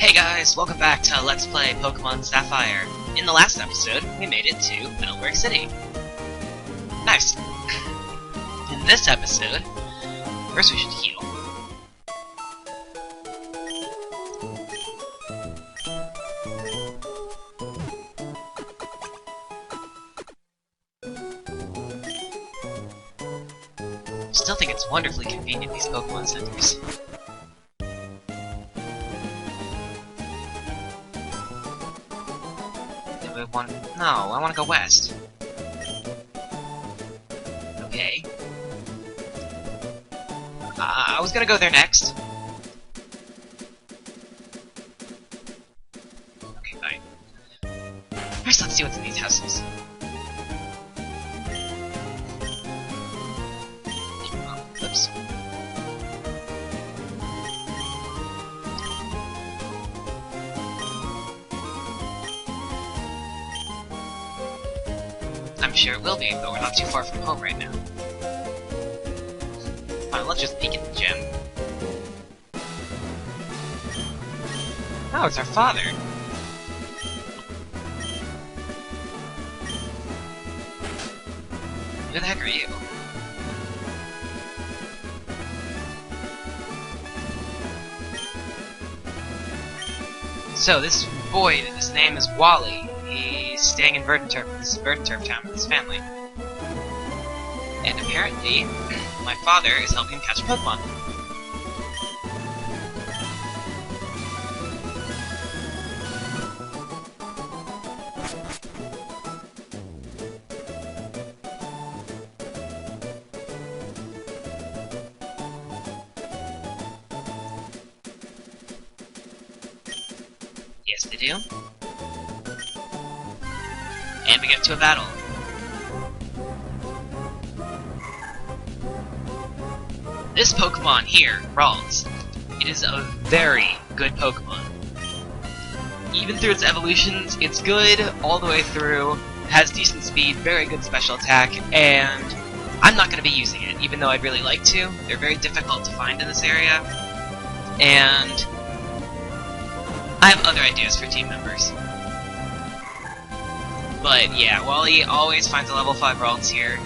Hey guys, welcome back to Let's Play Pokemon Sapphire. In the last episode, we made it to Petalburg City. Nice. In this episode, first we should heal. Still think it's wonderfully convenient, these Pokemon centers. No, I want to go west. Okay. I was gonna go there next. Okay, fine. First, let's see what's in these houses. Oh, oops. I'm sure it will be, but we're not too far from home right now. Fine, let's just peek at the gym. Oh, it's our father! Who the heck are you? So, this boy, his name is Wally. He's staying in this Verdanturf town with his family. And apparently, my father is helping him catch Pokemon. Yes, they do. And we get to a battle. This Pokemon here, Ralts, it is a very good Pokemon. Even through its evolutions, it's good all the way through, has decent speed, very good special attack, and I'm not going to be using it, even though I'd really like to. They're very difficult to find in this area, and I have other ideas for team members. But yeah, Wally always finds a level 5 Ralts here,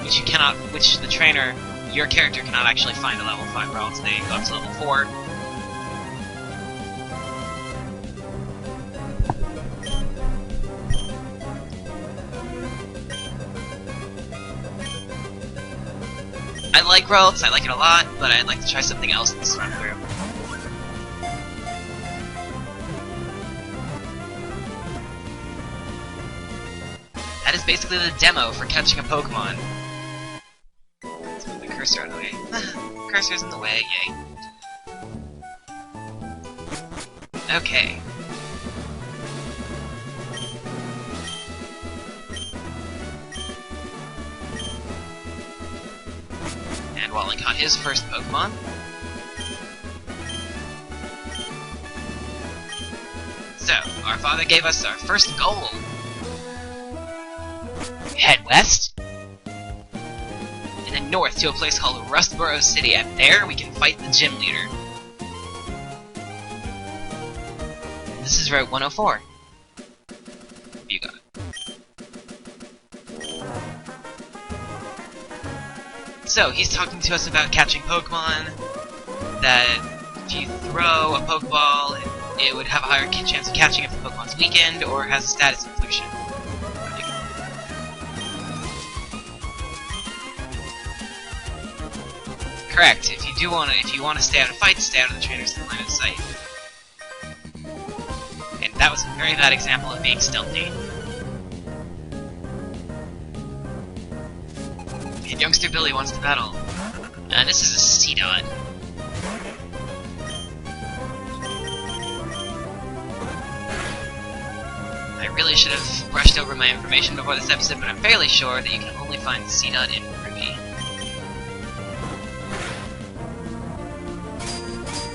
which the trainer, your character cannot actually find a level 5 Ralts. They go up to level 4. I like Ralts, I like it a lot, but I'd like to try something else this run through. That is basically the demo for catching a Pokemon. Let's move the cursor out of the way. Cursor's in the way, yay. Okay. And Wally caught his first Pokemon. So, our father gave us our first goal. Head west, and then north to a place called Rustboro City, and there we can fight the gym leader. This is Route 104. You got it. So, he's talking to us about catching Pokemon, that if you throw a Pokeball, it would have a higher chance of catching if the Pokemon's weakened or has a status infliction. Correct. If you want to stay out of fights, stay out of the trainer's line of sight. And that was a very bad example of being stealthy. And youngster Billy wants to battle. This is a C-Dot. I really should have brushed over my information before this episode, but I'm fairly sure that you can only find C-Dot in Ruby.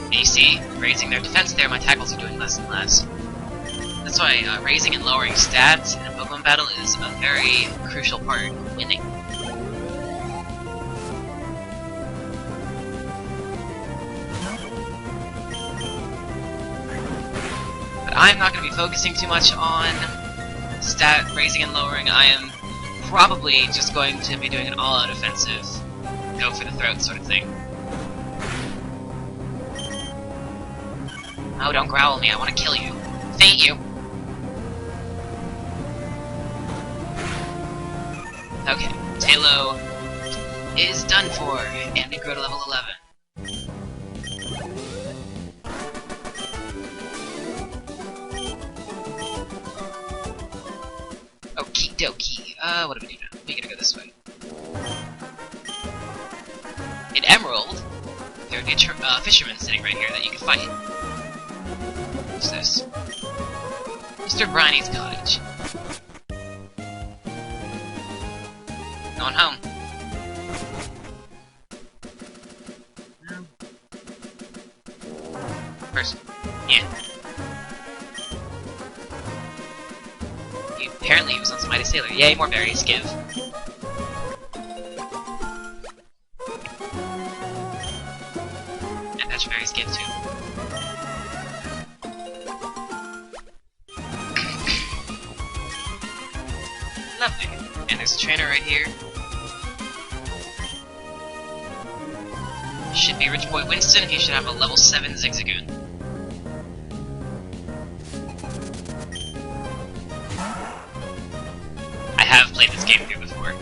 You see, raising their defense there, my tackles are doing less and less. That's why raising and lowering stats in a Pokemon battle is a very crucial part of winning. I'm not going to be focusing too much on stat raising and lowering. I am probably just going to be doing an all-out offensive, go for the throat sort of thing. Oh, don't growl at me, I want to kill you. Faint you. Okay, Talo is done for, and we grow to level 11. Okie dokie. What do we do now? We gotta go this way. In Emerald, there would be a fisherman sitting right here that you can fight. What's this? Mr. Briney's cottage. Going home. Person. Yeah. Apparently he was on Mighty Sailor. Yay, more berries, give. And that's berries, give too. Lovely. And there's a trainer right here. Should be Rich Boy Winston, he should have a level 7 Zigzagoon. I have played this game through before.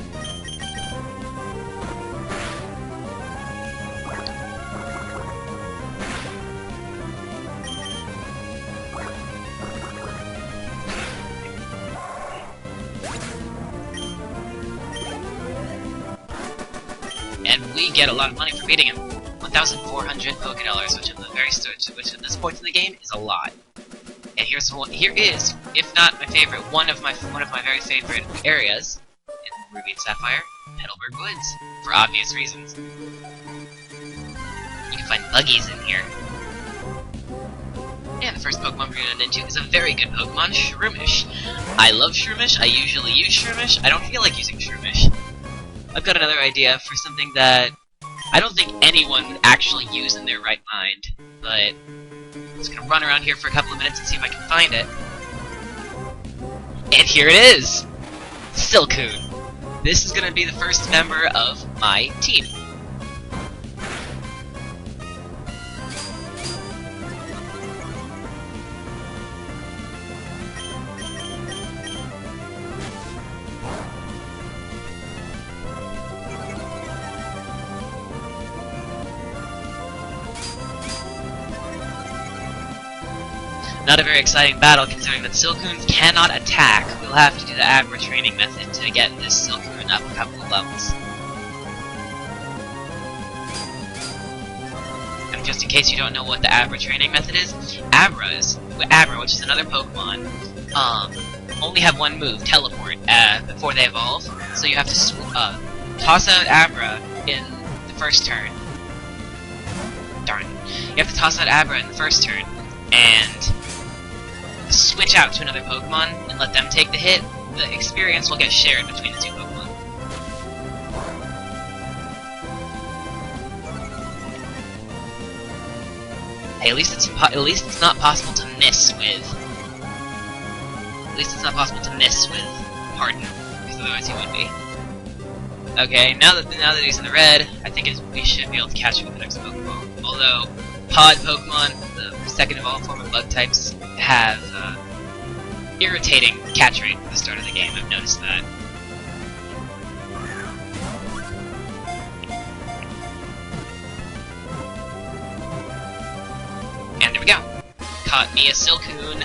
And we get a lot of money for beating him. 1,400 Pokedollars, which at this point in the game is a lot. And here is, if not my favorite, one of my very favorite areas in Ruby and Sapphire, Petalburg Woods, for obvious reasons. You can find buggies in here. And the first Pokemon we're gonna run into is a very good Pokemon, Shroomish. I love Shroomish. I usually use Shroomish. I don't feel like using Shroomish. I've got another idea for something that I don't think anyone would actually use in their right mind, but I'm just gonna run around here for a couple of minutes and see if I can find it. And here it is! Silcoon. This is gonna be the first member of my team. Not a very exciting battle, considering that Silcoons cannot attack. We'll have to do the Abra training method to get this Silcoon up a couple of levels. And just in case you don't know what the Abra training method is, Abra, which is another Pokemon, only have one move, Teleport, before they evolve. So you have to toss out Abra in the first turn. Darn. You have to toss out Abra in the first turn, and switch out to another Pokemon and let them take the hit. The experience will get shared between the two Pokemon. Hey, at least it's not possible to miss with. At least it's not possible to miss with Pardon, because otherwise he would be. Okay, now that he's in the red, I think we should be able to catch him with the next Pokemon. Although Pod Pokemon, the second evolved form of bug types, have irritating catch rate at the start of the game. I've noticed that. And there we go. Caught me a Silcoon.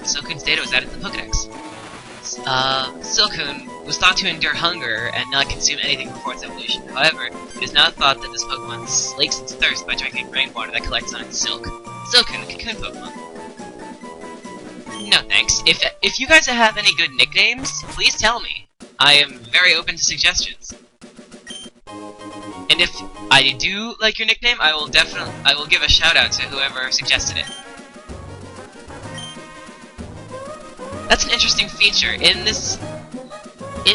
Silcoon's data was added to the Pokedex. Silcoon was thought to endure hunger and not consume anything before its evolution. However, it is now thought that this Pokemon slakes its thirst by drinking rainwater that collects on its silk. Silcoon, a cocoon Pokemon. No thanks. If you guys have any good nicknames, please tell me. I am very open to suggestions. And if I do like your nickname, I will give a shout out to whoever suggested it. That's an interesting feature. In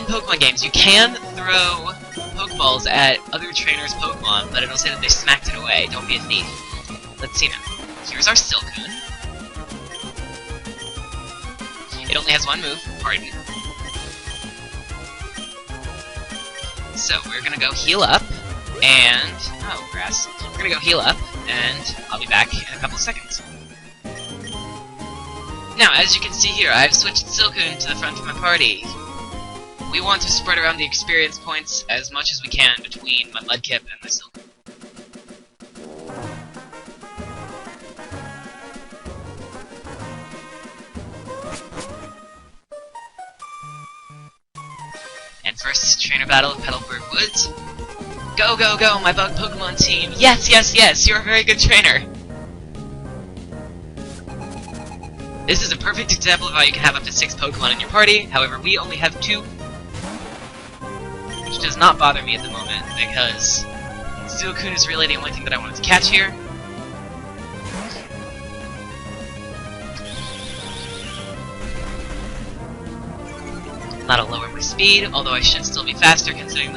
Pokemon games, you can throw Pokeballs at other trainers' Pokemon, but it'll say that they smacked it away. Don't be a thief. Let's see now. here's our Silcoon. It only has one move, pardon. So we're gonna go heal up, and... oh, grass. We're gonna go heal up, and I'll be back in a couple seconds. Now, as you can see here, I've switched Silcoon to the front of my party. We want to spread around the experience points as much as we can between my Mudkip and my Silcoon. And first trainer battle of Petalburg Woods. Go, go, go, my bug Pokemon team! Yes, yes, yes, you're a very good trainer! This is a perfect example of how you can have up to 6 Pokemon in your party, however we only have 2. Which does not bother me at the moment, because Silcoon is really the only thing that I wanted to catch here. That'll lower my speed, although I should still be faster considering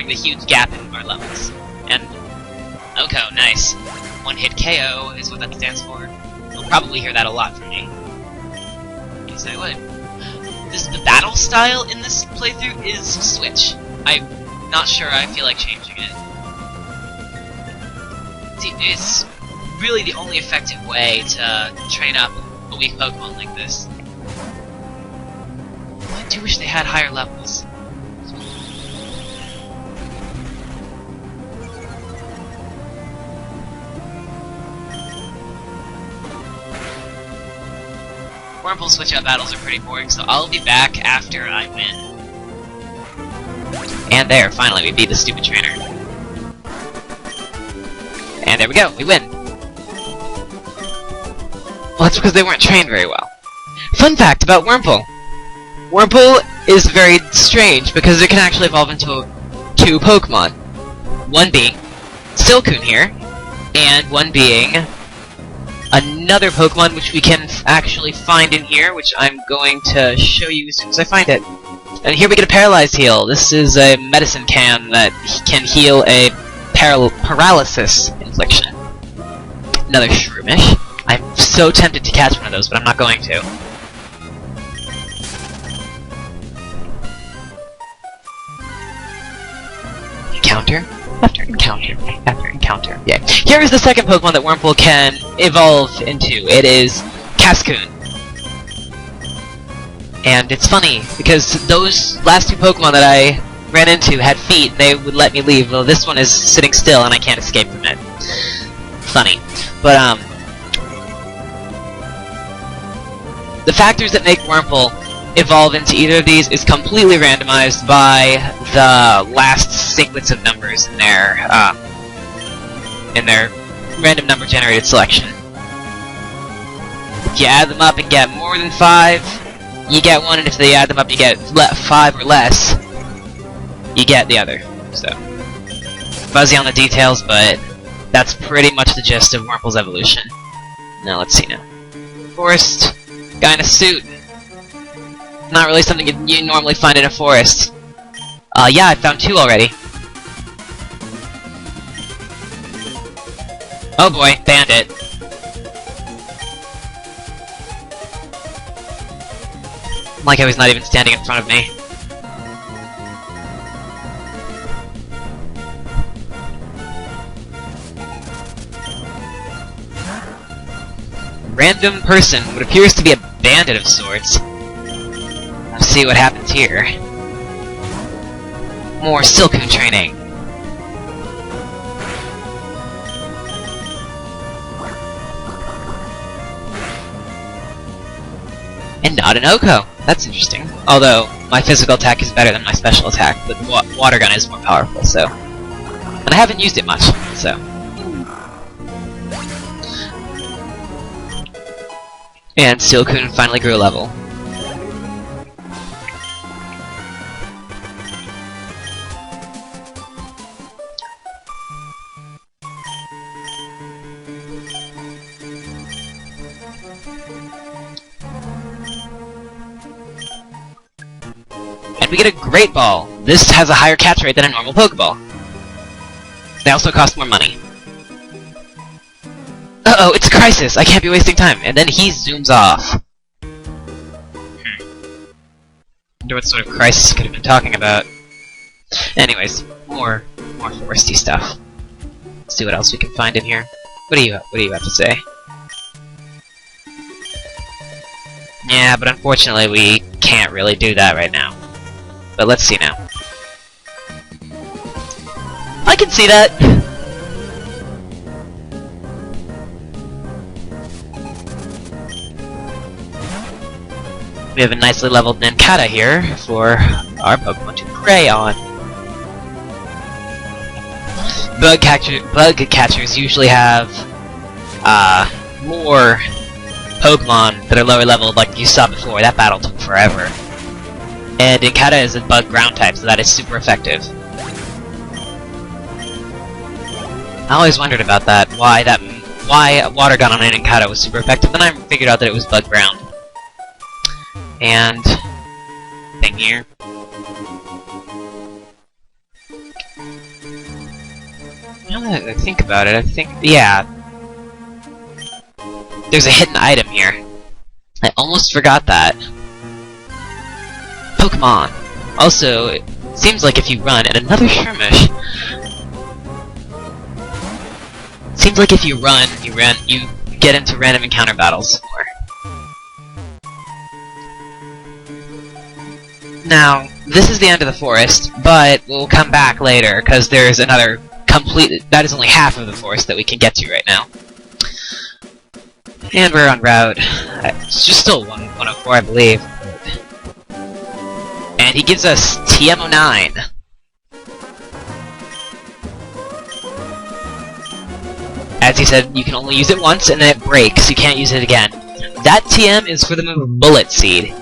the huge gap in our levels. And Oko, nice. One hit KO is what that stands for. You'll probably hear that a lot from me. Yes, I would. The battle style in this playthrough is Switch. I'm not sure I feel like changing it. See, it's really the only effective way to train up a weak Pokemon like this. I do wish they had higher levels. Wurmple switch-up battles are pretty boring, so I'll be back after I win. And there, finally, we beat the stupid trainer. And there we go, we win! Well, that's because they weren't trained very well. Fun fact about Wurmple! Wurmple is very strange because it can actually evolve into 2 Pokemon. One being Silcoon here, and one being another Pokemon which we can actually find in here, which I'm going to show you as soon as I find it. And here we get a Paralyzed Heal. This is a medicine can that can heal a paralysis infliction. Another Shroomish. I'm so tempted to catch one of those, but I'm not going to. Encounter after encounter after encounter. Yeah. Here is the second Pokemon that Wurmple can evolve into. It is Cascoon. And it's funny, because those last 2 Pokemon that I ran into had feet, and they would let me leave. Well, this one is sitting still, and I can't escape from it. Funny. But, the factors that make Wurmple evolve into either of these is completely randomized by the last sequence of numbers in their random number generated selection. If you add them up and get more than 5, you get one, and if they add them up you get 5 or less, you get the other. So, fuzzy on the details, but that's pretty much the gist of Wurmple's evolution. Now, let's see now. Forest, guy in a suit. Not really something you normally find in a forest. Yeah, I found 2 already. Oh boy, Bandit. Like how he's not even standing in front of me. Random person, what appears to be a bandit of sorts. Let's see what happens here. More Silcoon training. And not an Oko. That's interesting. Although, my physical attack is better than my special attack, but water gun is more powerful, so... And I haven't used it much, so... And Silcoon finally grew a level. And we get a Great Ball. This has a higher catch rate than a normal Pokeball. They also cost more money. Uh-oh, it's a crisis! I can't be wasting time! And then he zooms off. Wonder what sort of crisis he could have been talking about. Anyways, more foresty stuff. Let's see what else we can find in here. What do you have to say? Yeah, but unfortunately we can't really do that right now. But let's see now. I can see that! We have a nicely leveled Nankata here for our Pokemon to prey on. Bug catchers usually have more Pokemon that are lower leveled, like you saw before. That battle took forever. And Nankata is a bug ground type, so that is super effective. I always wondered about that, why Water Gun on Nankata was super effective, then I figured out that it was bug ground. And thing here. Now that I think about it, I think, yeah. There's a hidden item here. I almost forgot that. Pokemon. Also, it seems like if you run at another skirmish. Seems like if you run, you get into random encounter battles more. Now, this is the end of the forest, but we'll come back later, because there's another that is only half of the forest that we can get to right now. And we're on route, it's just still 104, I believe. And he gives us TM09. As he said, you can only use it once, and then it breaks, you can't use it again. That TM is for the move Bullet Seed.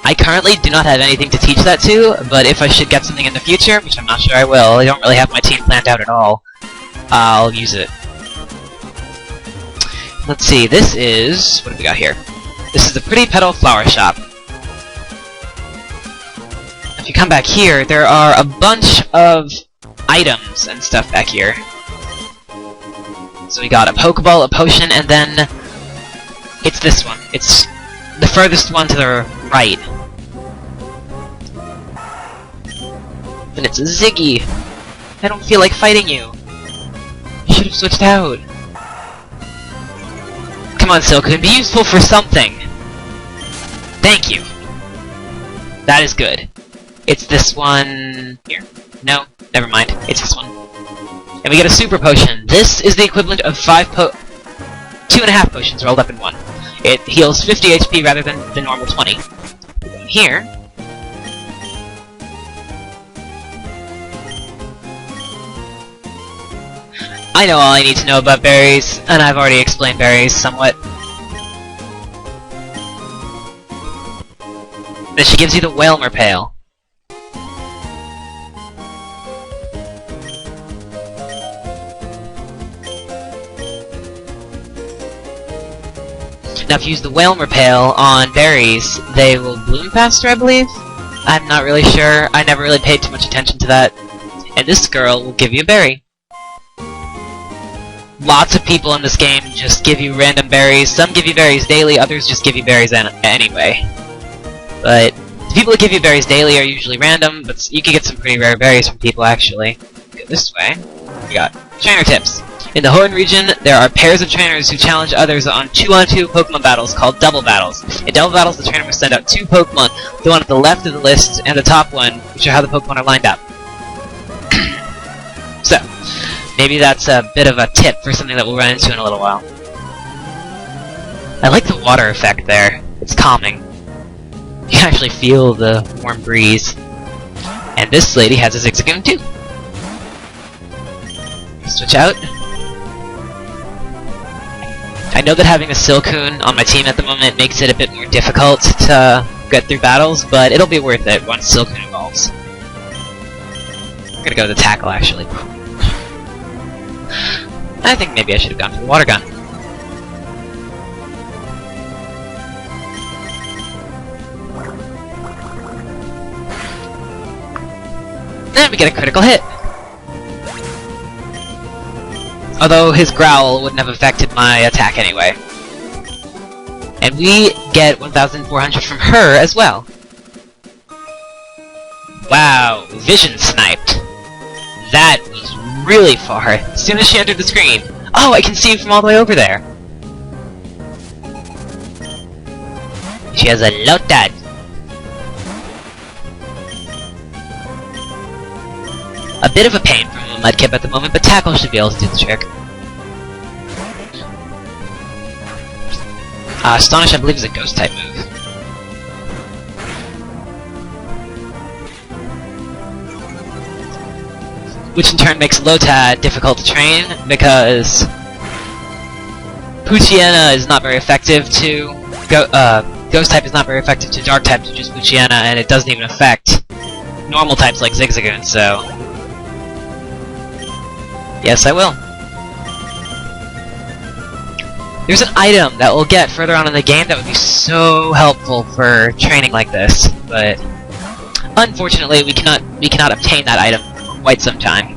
I currently do not have anything to teach that to, but if I should get something in the future, which I'm not sure I will, I don't really have my team planned out at all, I'll use it. Let's see, this is... what have we got here? This is the Pretty Petal Flower Shop. If you come back here, there are a bunch of items and stuff back here. So we got a Pokeball, a potion, and then... it's this one. It's the furthest one to the right. And it's a Ziggy! I don't feel like fighting you! You should have switched out! Come on, Silcoon, be useful for something! Thank you! That is good. It's this one... here. No, never mind. It's this one. And we get a Super Potion. This is the equivalent of 2.5 potions rolled up in one. It heals 50 HP rather than the normal 20. Here... I know all I need to know about berries, and I've already explained berries somewhat. Then she gives you the Whalmer Pail. Now if you use the Whalmer Pail on berries, they will bloom faster, I believe? I'm not really sure, I never really paid too much attention to that. And this girl will give you a berry. Lots of people in this game just give you random berries. Some give you berries daily, others just give you berries anyway. But the people that give you berries daily are usually random, but you can get some pretty rare berries from people, actually. Go this way. We got trainer tips. In the Horn region, there are pairs of trainers who challenge others on 2-on-2 Pokemon battles called double battles. In double battles, the trainer must send out 2 Pokemon, the one at the left of the list and the top one, which are how the Pokemon are lined up. So, maybe that's a bit of a tip for something that we'll run into in a little while. I like the water effect there. It's calming. You can actually feel the warm breeze. And this lady has a Zigzagoon too. Switch out. I know that having a Silcoon on my team at the moment makes it a bit more difficult to get through battles, but it'll be worth it once Silcoon evolves. I'm gonna go to the tackle, actually. I think maybe I should have gone for the water gun. Then we get a critical hit. Although his growl wouldn't have affected my attack anyway. And we get 1,400 from her as well. Wow, vision sniped. That was really far. As soon as she entered the screen. Oh, I can see you from all the way over there. She has a Lotad. A bit of a pain from a Mudkip at the moment, but Tackle should be able to do the trick. Astonish, I believe, is a Ghost-type move. Which in turn makes Lotad difficult to train, because Poochyena is not very effective to Ghost-type is not very effective to Dark-type, which is Poochyena, and it doesn't even affect normal types like Zigzagoon, so... Yes, I will. There's an item that we'll get further on in the game that would be so helpful for training like this, but unfortunately we cannot obtain that item for quite some time.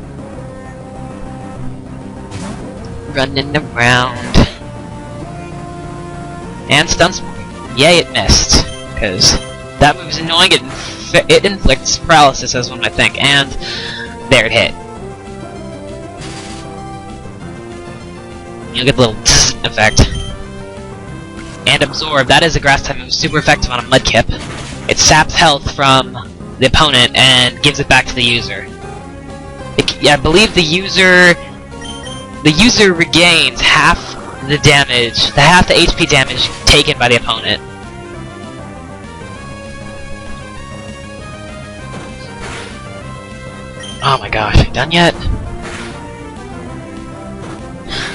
Running around. And Stunts. Yay, it missed. Because that move is annoying, it inflicts paralysis as one might think, and there it hit. You'll get the little effect. And Absorb, that is a grass type move, super effective on a Mudkip. It saps health from the opponent and gives it back to the user. I believe the user regains half the damage, half the HP damage taken by the opponent. Oh my gosh, are you done yet?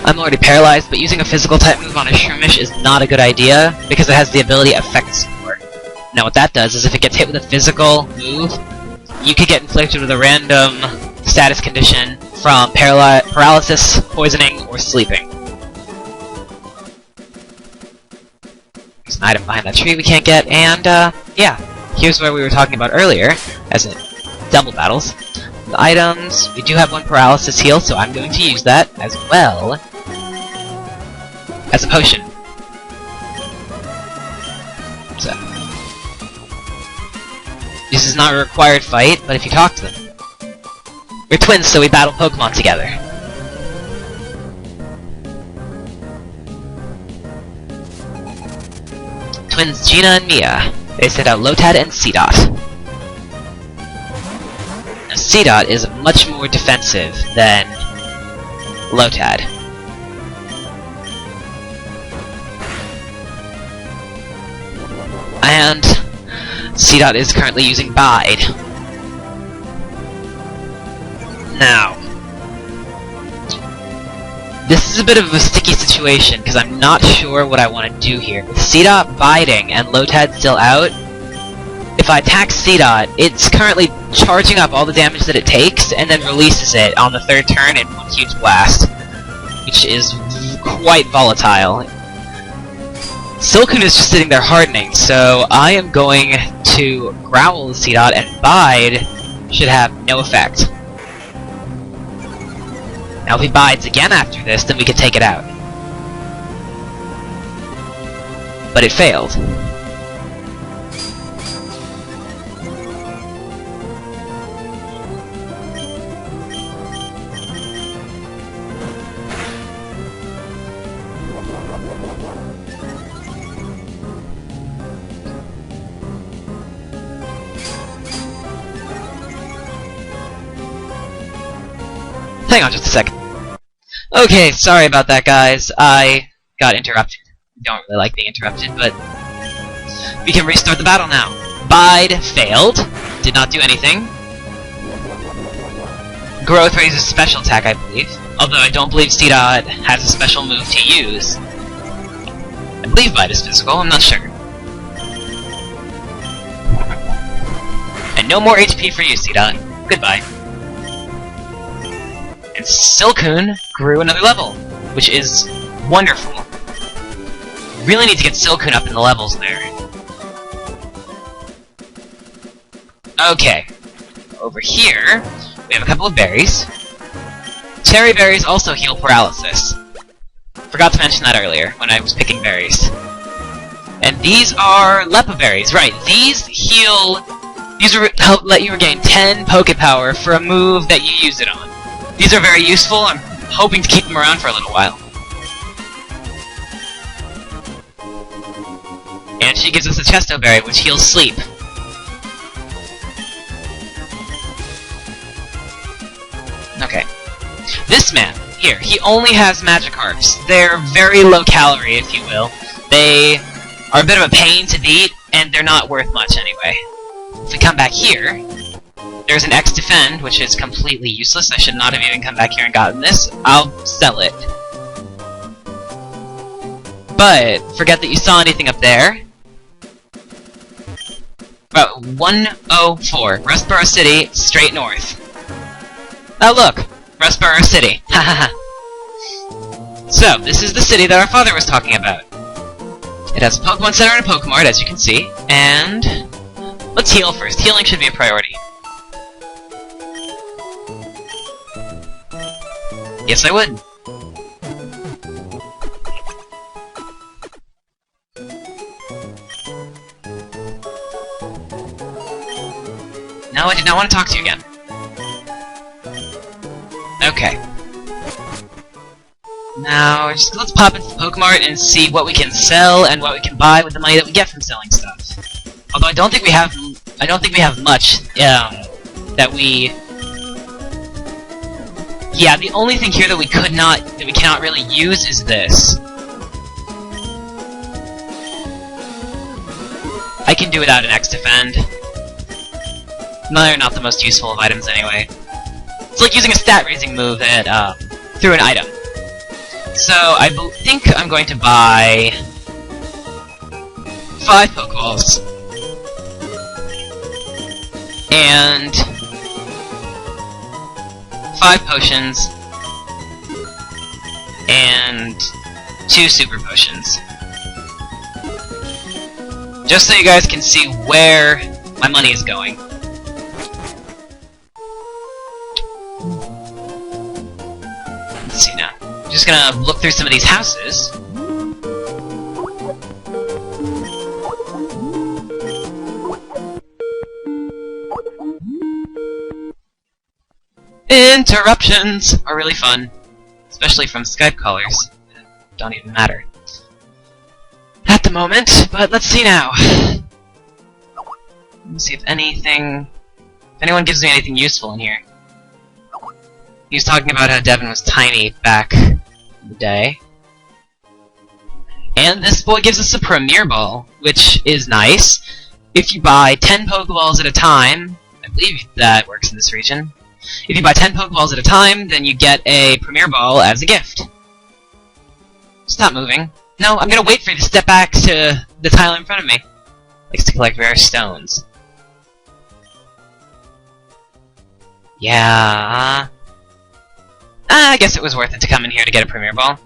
I'm already paralyzed, but using a physical type move on a Shroomish is not a good idea, because it has the ability Affect Score. Now what that does is if it gets hit with a physical move, you could get inflicted with a random status condition from paralysis, poisoning, or sleeping. There's an item behind that tree we can't get, and yeah, here's where we were talking about earlier, as in double battles. The items, we do have one paralysis heal, so I'm going to use that as well as a potion. So, this is not a required fight, but if you talk to them. We're twins, so we battle Pokemon together. Twins Gina and Mia. They send out Lotad and Seedot. Now, Seedot is much more defensive than Lotad. And Seedot is currently using Bide. Now, this is a bit of a sticky situation, because I'm not sure what I want to do here. With Seedot biding and Lotad still out, if I attack Seedot, it's currently charging up all the damage that it takes, and then releases it on the third turn in one huge blast, which is quite volatile. Silcoon is just sitting there hardening, so I am going to growl the Seedot, and Bide should have no effect. Now if he bides again after this, then we can take it out. But it failed. Hang on just a second. Okay, sorry about that, guys. I got interrupted. Don't really like being interrupted, but we can restart the battle now. Bide failed. Did not do anything. Growth raises special attack, I believe. Although I don't believe Seedot has a special move to use. I believe Bide is physical, I'm not sure. And no more HP for you, Seedot. Goodbye. And Silcoon grew another level, which is wonderful. Really need to get Silcoon up in the levels there. Okay. Over here, we have a couple of berries. cherry berries also heal paralysis. Forgot to mention that earlier, when I was picking berries. And these are Lepa berries, right. These help let you regain 10 poke power for a move that you use it on. These are very useful. I'm hoping to keep them around for a little while. And she gives us a Chesto berry, which heals sleep. Okay. This man, here, he only has Magikarps. They're very low calorie, if you will. They are a bit of a pain to beat, and they're not worth much anyway. If we come back here, there's an X Defend, which is completely useless. I should not have even come back here and gotten this. I'll sell it. But, forget that you saw anything up there. About 104, Rustboro City, straight north. Oh look! Rustboro City. Hahaha. So, this is the city that our father was talking about. It has a Pokemon Center and a Pokemart, as you can see, and let's heal first. Healing should be a priority. Yes, I would. No, I did not want to talk to you again. Okay. Now, let's pop into the Pokemart and see what we can sell and what we can buy with the money that we get from selling stuff. Although I don't think we have much. That we. Yeah, the only thing here that we cannot really use is this. I can do without an X Defend. No, they're not the most useful of items anyway. It's like using a stat-raising move through an item. So, I think I'm going to buy 5 Pokeballs. And 5 potions. And 2 super potions. Just so you guys can see where my money is going. Let's see now. I'm just gonna look through some of these houses. Interruptions are really fun. Especially from Skype callers. Don't even matter at the moment, but let's see now. Let's see if anyone gives me anything useful in here. He was talking about how Devin was tiny back in the day. And this boy gives us a Premier Ball, which is nice. If you buy 10 Pokeballs at a time, I believe that works in this region. If you buy 10 Pokeballs at a time, then you get a Premier Ball as a gift. Stop moving. No, I'm gonna wait for you to step back to the tile in front of me. Likes to collect rare stones. Yeah. I guess it was worth it to come in here to get a Premier Ball.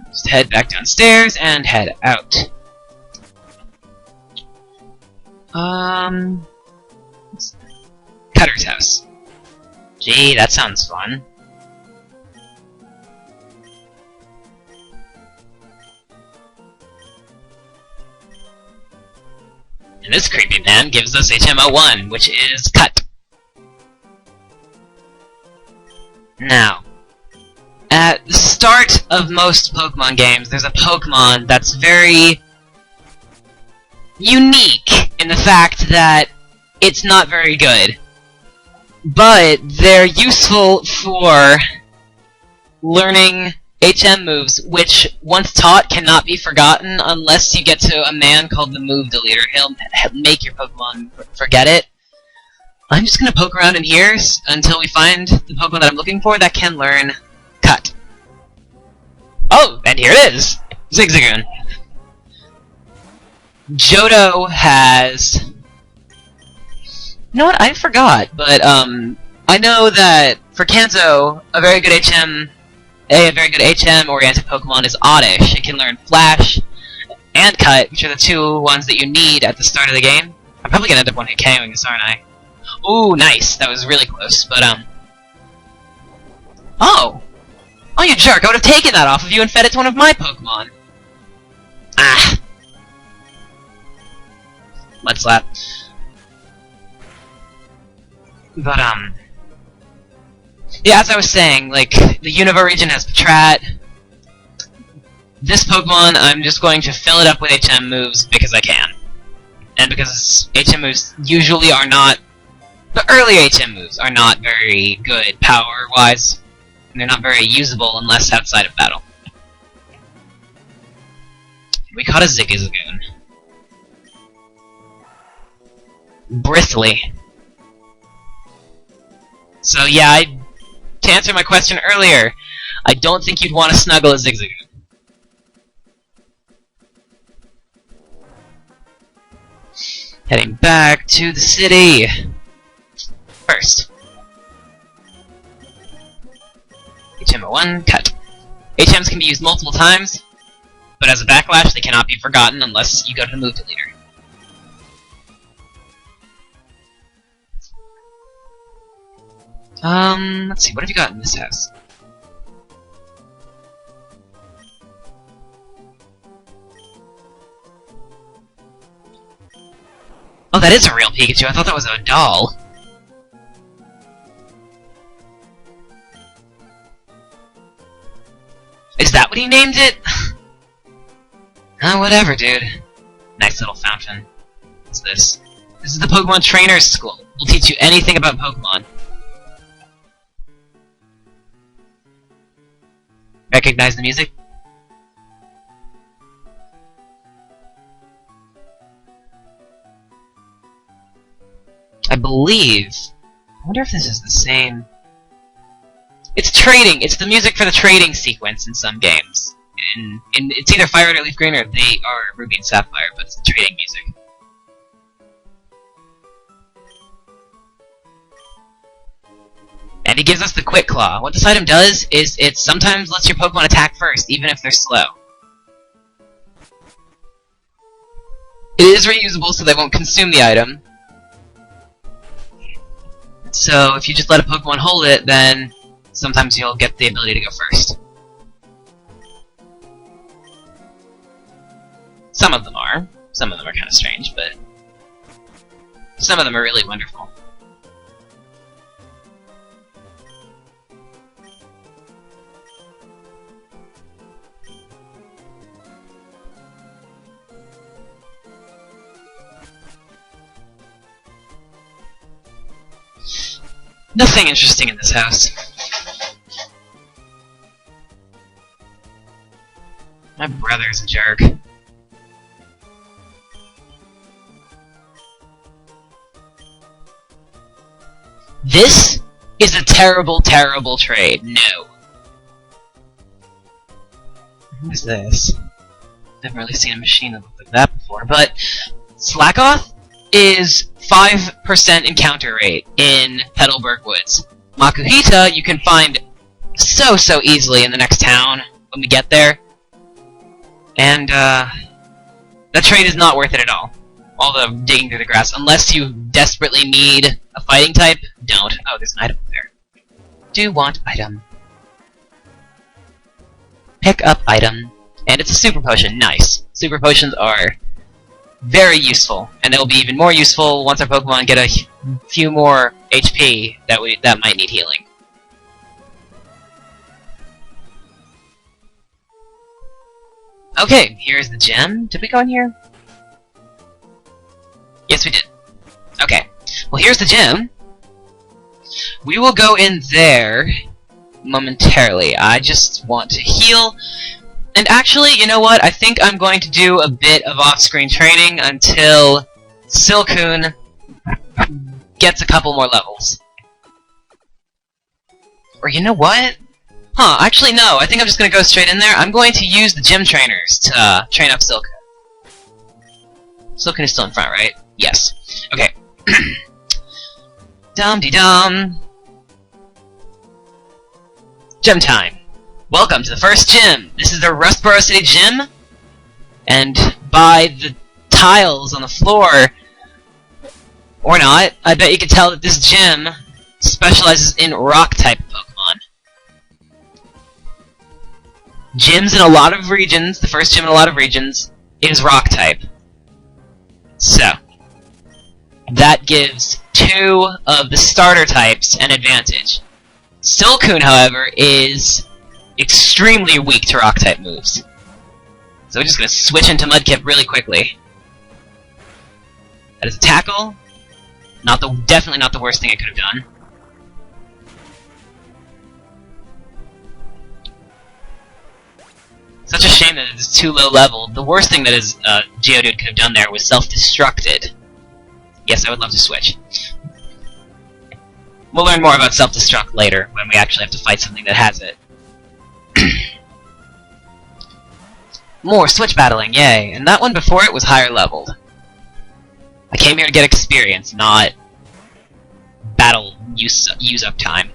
Just head back downstairs and head out. Cutter's house. Gee, that sounds fun. And this creepy man gives us HMO1, which is cut. Now, at the start of most Pokemon games, there's a Pokemon that's very unique in the fact that it's not very good. But they're useful for learning HM moves, which, once taught, cannot be forgotten unless you get to a man called the Move Deleter. He'll make your Pokemon forget it. I'm just gonna poke around in here until we find the Pokemon that I'm looking for that can learn Cut. Oh, and here it is! Zigzagoon. Johto has... You know what? I forgot, but I know that for Kanzo, a very good HM-oriented Pokemon is Oddish. It can learn Flash and Cut, which are the 2 ones that you need at the start of the game. I'm probably gonna end up one-hit KOing this, aren't I? Ooh, nice. That was really close, but Oh! Oh, you jerk! I would have taken that off of you and fed it to one of my Pokemon! Ah! Mud slap. But, yeah, as I was saying, like, the Unova region has Patrat. This Pokemon, I'm just going to fill it up with HM moves because I can. And because HM moves usually are not... The early HM moves are not very good power-wise. And they're not very usable unless outside of battle. We caught a Zigzagoon. Bristly. So yeah, to answer my question earlier, I don't think you'd want to snuggle a Zigzagoon. Heading back to the city. First. HM01, cut. HMs can be used multiple times, but as a backlash, they cannot be forgotten unless you go to the move deleter. Let's see, what have you got in this house? Oh, that is a real Pikachu. I thought that was a doll. Is that what he named it? Whatever, dude. Nice little fountain. What's this? This is the Pokemon Trainers School. We'll teach you anything about Pokemon. Recognize the music? I believe... I wonder if this is the same... It's trading! It's the music for the trading sequence in some games. And it's either Fire Red or Leaf Green, or they are Ruby and Sapphire, but it's the trading music. And he gives us the Quick Claw. What this item does is it sometimes lets your Pokemon attack first, even if they're slow. It is reusable, so they won't consume the item. So if you just let a Pokemon hold it, then sometimes you'll get the ability to go first. Some of them are. Some of them are kind of strange, but some of them are really wonderful. Nothing interesting in this house. My brother's a jerk. This is a terrible, terrible trade. No. What is this? Never really seen a machine that looked like that before, but Slackoth is 5% encounter rate in Petalburg Woods. Makuhita you can find so easily in the next town when we get there. And, that trade is not worth it at all. All the digging through the grass. Unless you desperately need a fighting type, don't. Oh, there's an item there. Do want item. Pick up item. And it's a super potion. Nice. Super potions are very useful, and they'll be even more useful once our Pokemon get a few more HP that might need healing. Okay, here's the gym. Did we go in here? Yes, we did. Okay. Well, here's the gym. We will go in there momentarily. I just want to heal. And actually, you know what? I think I'm going to do a bit of off-screen training until Silcoon gets a couple more levels. Or you know what? Huh, actually no, I think I'm just going to go straight in there. I'm going to use the gym trainers to train up Silcoon. Silcoon is still in front, right? Yes. Okay. Dum-de-dum. Gym time. Welcome to the first gym! This is the Rustboro City Gym, and by the tiles on the floor, or not, I bet you can tell that this gym specializes in rock-type Pokemon. gyms in a lot of regions, the first gym in a lot of regions, is rock type. So, that gives 2 of the starter types an advantage. Silcoon, however, is extremely weak to rock type moves. So we're just gonna switch into Mudkip really quickly. That is a tackle. Definitely not the worst thing it could have done. Such a shame that it is too low level. The worst thing that his Geodude could have done there was self-destructed. Yes, I would love to switch. We'll learn more about self-destruct later, when we actually have to fight something that has it. More switch battling, yay! And that one before it was higher leveled. I came here to get experience, not battle use up time.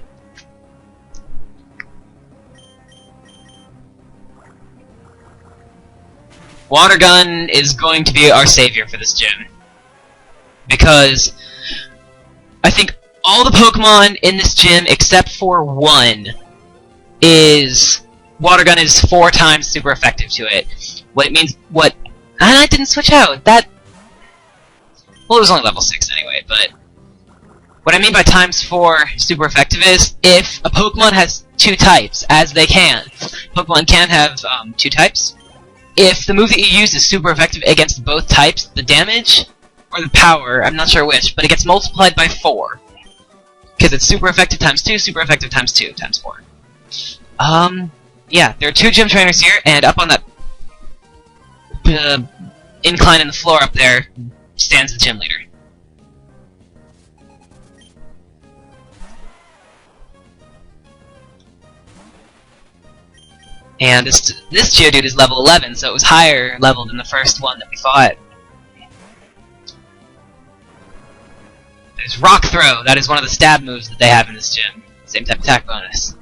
Water Gun is going to be our savior for this gym. Because I think all the Pokemon in this gym, except for one, Water Gun is 4 times super effective to it. And I didn't switch out. Well, it was only level 6 anyway, but what I mean by times 4 super effective is if a Pokemon has 2 types, as they can. Pokemon can have 2 types. If the move that you use is super effective against both types, the damage or the power, I'm not sure which, but it gets multiplied by 4. Because it's super effective times 2, super effective times 2, times 4. Yeah, there are 2 gym trainers here, and up on that incline in the floor up there stands the gym leader. And this Geodude is level 11, so it was higher level than the first one that we fought. There's Rock Throw. That is one of the stab moves that they have in this gym. Same type of attack bonus.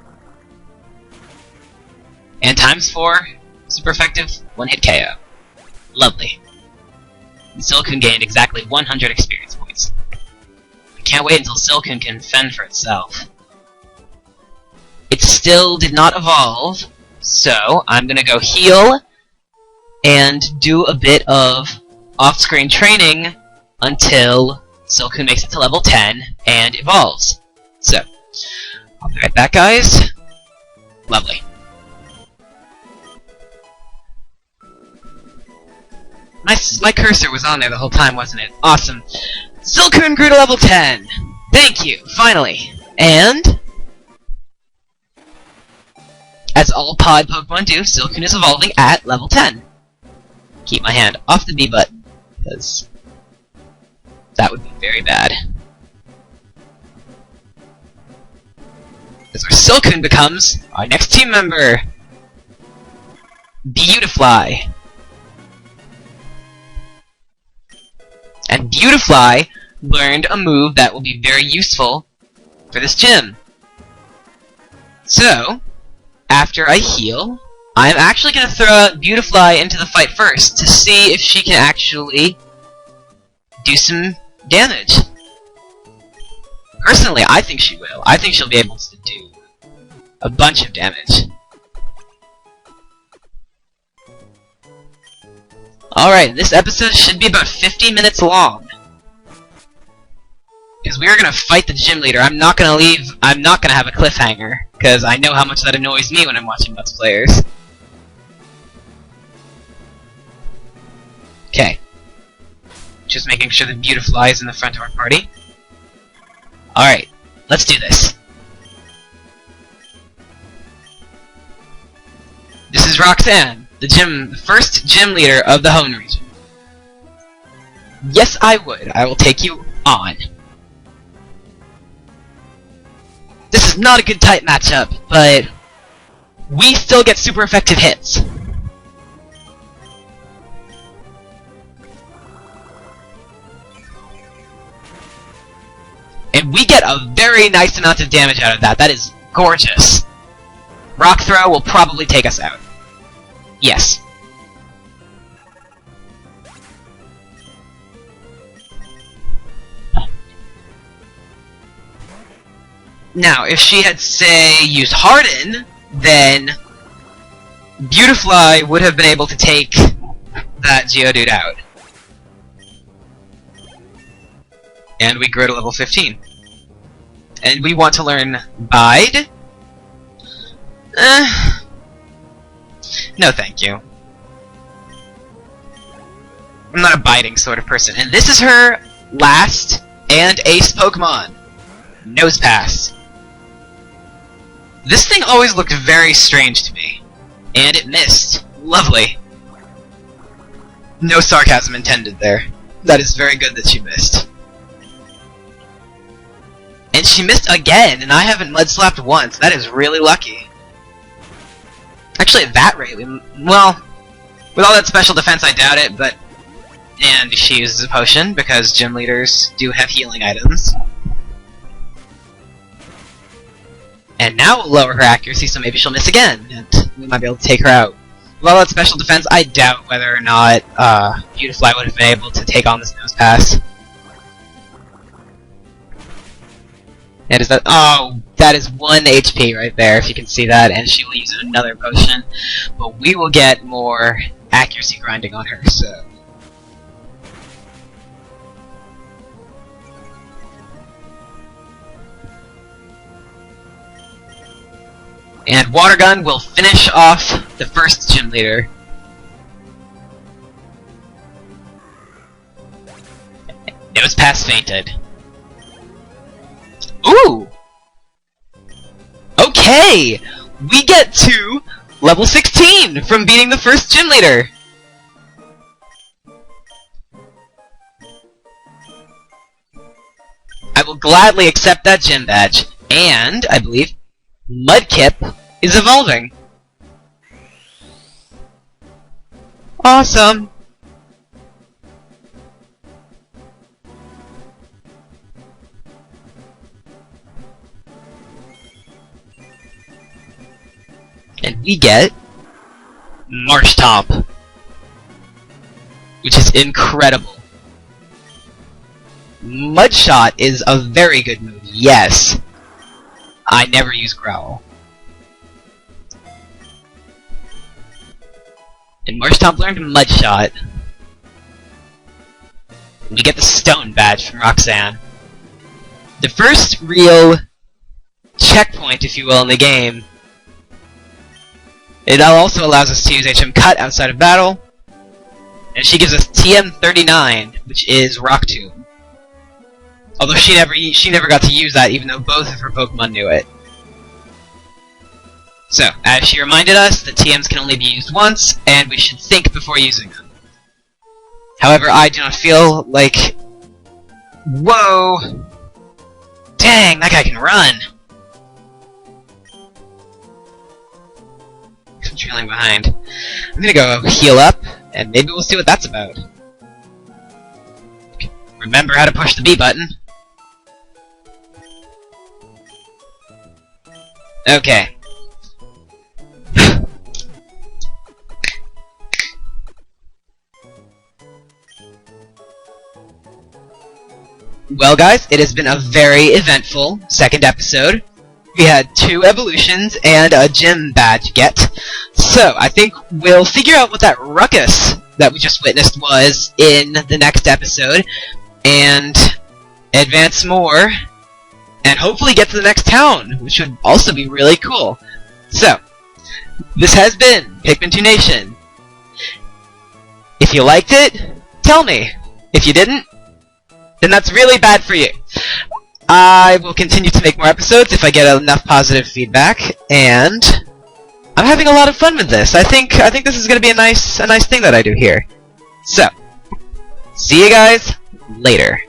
And times 4, super effective, 1-hit KO. Lovely. And Silcoon gained exactly 100 experience points. I can't wait until Silcoon can fend for itself. It still did not evolve, so I'm gonna go heal and do a bit of off-screen training until Silcoon makes it to level 10 and evolves. So, I'll be right back, guys. Lovely. My cursor was on there the whole time, wasn't it? Awesome. Silcoon grew to level 10! Thank you, finally! And as all pod Pokemon do, Silcoon is evolving at level 10. Keep my hand off the B button, because that would be very bad. As our Silcoon becomes our next team member, Beautifly. And Beautifly learned a move that will be very useful for this gym. So, after I heal, I'm actually going to throw Beautifly into the fight first to see if she can actually do some damage. Personally, I think she will. I think she'll be able to do a bunch of damage. Alright, this episode should be about 50 minutes long. Because we are going to fight the gym leader. I'm not going to have a cliffhanger, because I know how much that annoys me when I'm watching Let's Players. Okay. Just making sure that Beautifly is in the front of our party. Alright, let's do this. This is Roxanne, the first gym leader of the Hoenn region. Yes, I would. I will take you on. This is not a good type matchup, but we still get super effective hits. And we get a very nice amount of damage out of that. That is gorgeous. Rock Throw will probably take us out. Yes. Now, if she had, say, used Harden, then Beautifly would have been able to take that Geodude out. And we grow to level 15. And we want to learn Bide? No thank you. I'm not a biting sort of person. And this is her last and ace Pokemon. Nose Pass. This thing always looked very strange to me. And it missed. Lovely. No sarcasm intended there. That is very good that she missed. And she missed again, and I haven't mud-slapped once. That is really lucky. Actually, at that rate, well, with all that special defense, I doubt it, but... And she uses a potion, because gym leaders do have healing items. And now we'll lower her accuracy, so maybe she'll miss again, and we might be able to take her out. With all that special defense, I doubt whether or not Beautifly would have been able to take on this Nose Pass. And is that? Oh, that is 1 HP right there, if you can see that, and she will use another potion. But we will get more accuracy grinding on her, so... And Water Gun will finish off the first gym leader. Nose Pass fainted. Ooh! Okay! We get to level 16 from beating the first gym leader! I will gladly accept that gym badge. And, I believe, Mudkip is evolving. Awesome! And we get Marshtomp, which is incredible. Mudshot is a very good move, yes. I never use Growl. And Marshtomp learned Mudshot. We get the Stone Badge from Roxanne. The first real checkpoint, if you will, in the game. It also allows us to use HM Cut outside of battle. And she gives us TM39, which is Rock Tomb. Although she never got to use that, even though both of her Pokemon knew it. So, as she reminded us, the TMs can only be used once, and we should think before using them. However, I do not feel like... Whoa! Dang, that guy can run! I'm trailing behind. I'm gonna go heal up, and maybe we'll see what that's about. Remember how to push the B button. Okay. Well guys, it has been a very eventful second episode. We had 2 evolutions and a gym badge get. So, I think we'll figure out what that ruckus that we just witnessed was in the next episode, and advance more, and hopefully get to the next town, which would also be really cool. So, this has been Pikmin2nation. If you liked it, tell me. If you didn't, then that's really bad for you. I will continue to make more episodes if I get enough positive feedback, and I'm having a lot of fun with this. I think this is going to be a nice thing that I do here. So, see you guys later.